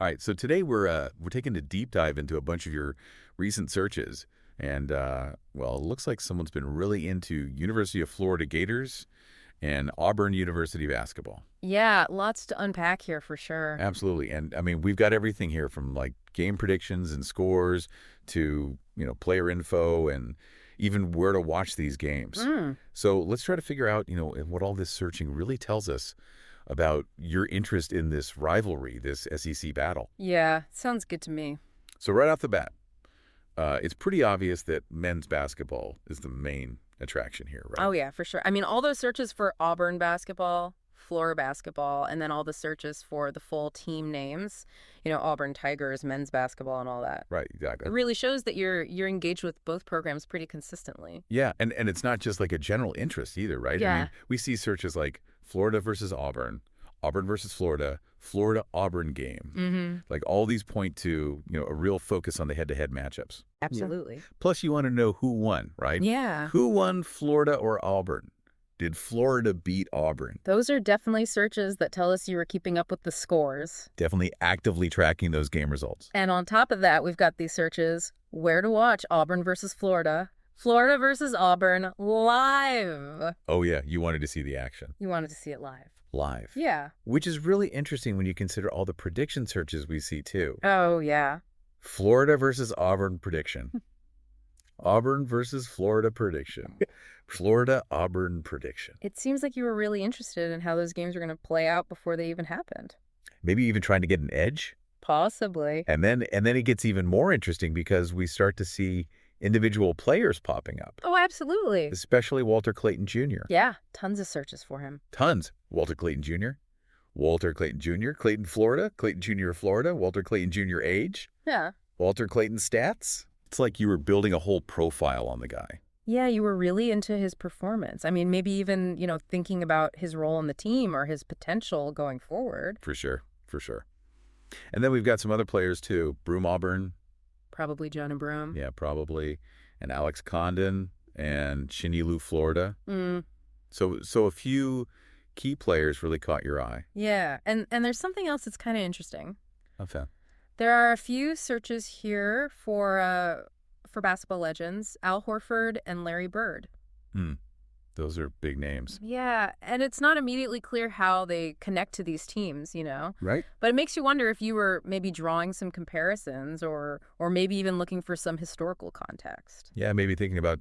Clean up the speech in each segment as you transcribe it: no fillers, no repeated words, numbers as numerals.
All right, so today we're taking a deep dive into a bunch of your recent searches, and well, it looks like someone's been really into University of Florida Gators and Auburn University basketball. Yeah, lots to unpack here for sure. Absolutely, and I mean we've got everything here from like game predictions and scores to player info and even where to watch these games. So let's try to figure out what all this searching really tells us about your interest in this rivalry, this SEC battle. Yeah, sounds good to me. So right off the bat, it's pretty obvious that men's basketball is the main attraction here, right? Oh, yeah, for sure. I mean, all those searches for Auburn basketball, Florida basketball, and then all the searches for the full team names, Auburn Tigers, men's basketball, and all that. Right, exactly. It really shows that you're engaged with both programs pretty consistently. Yeah, and it's not just like a general interest either, right? Yeah. I mean, we see searches like Florida versus Auburn, Auburn versus Florida, Florida-Auburn game. Like all these point to, a real focus on the head-to-head matchups. Absolutely. Yeah. Plus, you want to know who won, right? Yeah. Who won, Florida or Auburn? Did Florida beat Auburn? Those are definitely searches that tell us you were keeping up with the scores. Definitely actively tracking those game results. And on top of that, we've got these searches, where to watch Auburn versus Florida, Florida versus Auburn live. Oh, yeah. You wanted to see the action. You wanted to see it live. Live. Yeah. Which is really interesting when you consider all the prediction searches we see, too. Oh, yeah. Florida versus Auburn prediction. Auburn versus Florida prediction. Florida, Auburn prediction. It seems like you were really interested in how those games were going to play out before they even happened. Maybe even trying to get an edge. Possibly. And then it gets even more interesting because we start to see individual players popping up. Oh, absolutely. Especially Walter Clayton Jr. Yeah, tons of searches for him. Tons. Walter Clayton Jr., Walter Clayton Jr., Clayton, Florida, Clayton Jr. Florida, Walter Clayton Jr. age. Yeah. Walter Clayton stats. It's like you were building a whole profile on the guy. Yeah, you were really into his performance. I mean, maybe even, thinking about his role on the team or his potential going forward. For sure. For sure. And then we've got some other players, too. Broome Auburn. Probably Jonah Broome. Yeah, probably. And Alex Condon and Shinilu, Florida. So a few key players really caught your eye. Yeah, and there's something else that's kind of interesting. Okay. There are a few searches here for basketball legends, Al Horford and Larry Bird. Those are big names. Yeah, and it's not immediately clear how they connect to these teams, Right. But it makes you wonder if you were maybe drawing some comparisons or maybe even looking for some historical context. Yeah, maybe thinking about,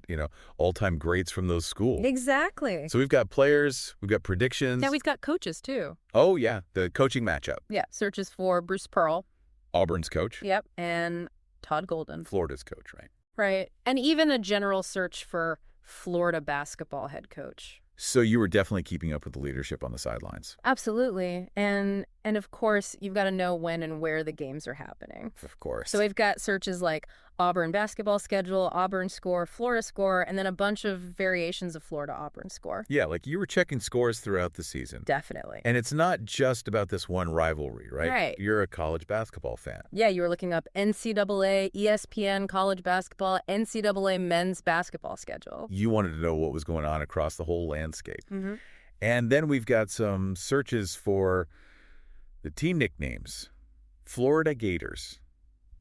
all-time greats from those schools. Exactly. So we've got players, we've got predictions. Yeah, we've got coaches, too. Oh, yeah, the coaching matchup. Yeah, searches for Bruce Pearl. Auburn's coach. Yep, and Todd Golden. Florida's coach, right? Right, and even a general search for Florida basketball head coach. So you were definitely keeping up with the leadership on the sidelines. Absolutely. And of course, you've got to know when and where the games are happening. Of course. So we've got searches like Auburn basketball schedule, Auburn score, Florida score, and then a bunch of variations of Florida Auburn score. Yeah, like you were checking scores throughout the season. Definitely. And it's not just about this one rivalry, right? Right. You're a college basketball fan. Yeah, you were looking up NCAA, ESPN college basketball, NCAA men's basketball schedule. You wanted to know what was going on across the whole landscape. Mm-hmm. And then we've got some searches for the team nicknames. Florida Gators,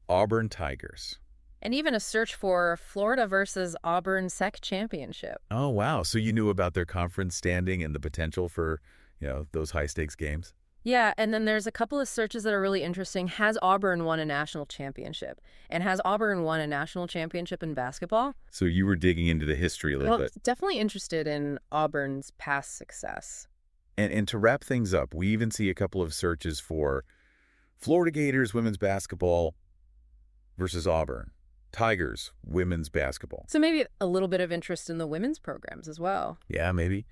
Auburn Tigers. And even a search for Florida versus Auburn SEC championship. Oh, wow. So you knew about their conference standing and the potential for, those high-stakes games? Yeah, and then there's a couple of searches that are really interesting. Has Auburn won a national championship? And has Auburn won a national championship in basketball? So you were digging into the history a little bit. Definitely interested in Auburn's past success. And to wrap things up, we even see a couple of searches for Florida Gators women's basketball versus Auburn. Tigers women's basketball. So maybe a little bit of interest in the women's programs as well. Yeah, maybe.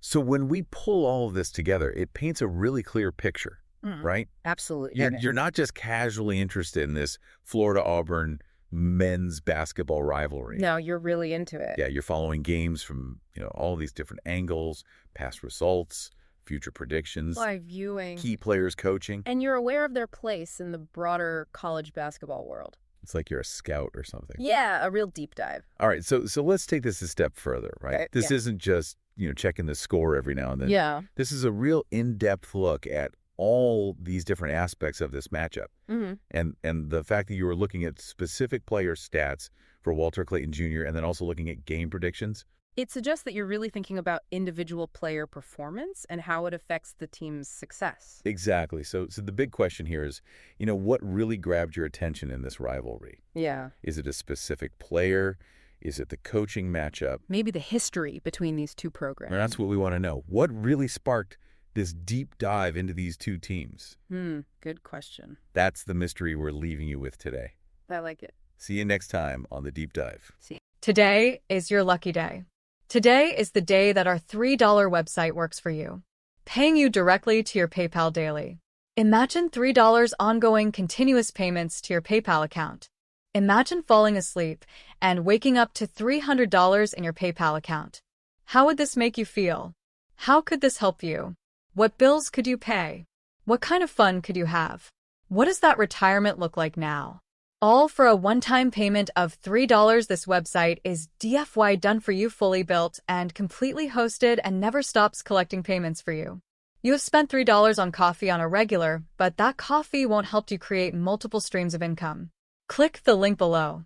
So when we pull all of this together, it paints a really clear picture, right? Absolutely. You're not just casually interested in this Florida-Auburn men's basketball rivalry. No, you're really into it. Yeah, you're following games from, all these different angles, past results, future predictions, Live viewing. key players coaching. And you're aware of their place in the broader college basketball world. It's like you're a scout or something. Yeah, a real deep dive. All right, so let's take this a step further, right? Okay, This yeah. isn't just, checking the score every now and then. Yeah. This is a real in-depth look at all these different aspects of this matchup. And the fact that you were looking at specific player stats for Walter Clayton Jr. and then also looking at game predictions. It suggests that you're really thinking about individual player performance and how it affects the team's success. Exactly. So the big question here is, what really grabbed your attention in this rivalry? Yeah. Is it a specific player? Is it the coaching matchup? Maybe the history between these two programs. And that's what we want to know. What really sparked this deep dive into these two teams? Good question. That's the mystery we're leaving you with today. I like it. See you next time on The Deep Dive. See. Today is your lucky day. Today is the day that our $3 website works for you, paying you directly to your PayPal daily. Imagine $3 ongoing continuous payments to your PayPal account. Imagine falling asleep and waking up to $300 in your PayPal account. How would this make you feel? How could this help you? What bills could you pay? What kind of fun could you have? What does that retirement look like now? All for a one-time payment of $3. This website is DFY done for you, fully built and completely hosted, and never stops collecting payments for you. You have spent $3 on coffee on a regular, but that coffee won't help you create multiple streams of income. Click the link below.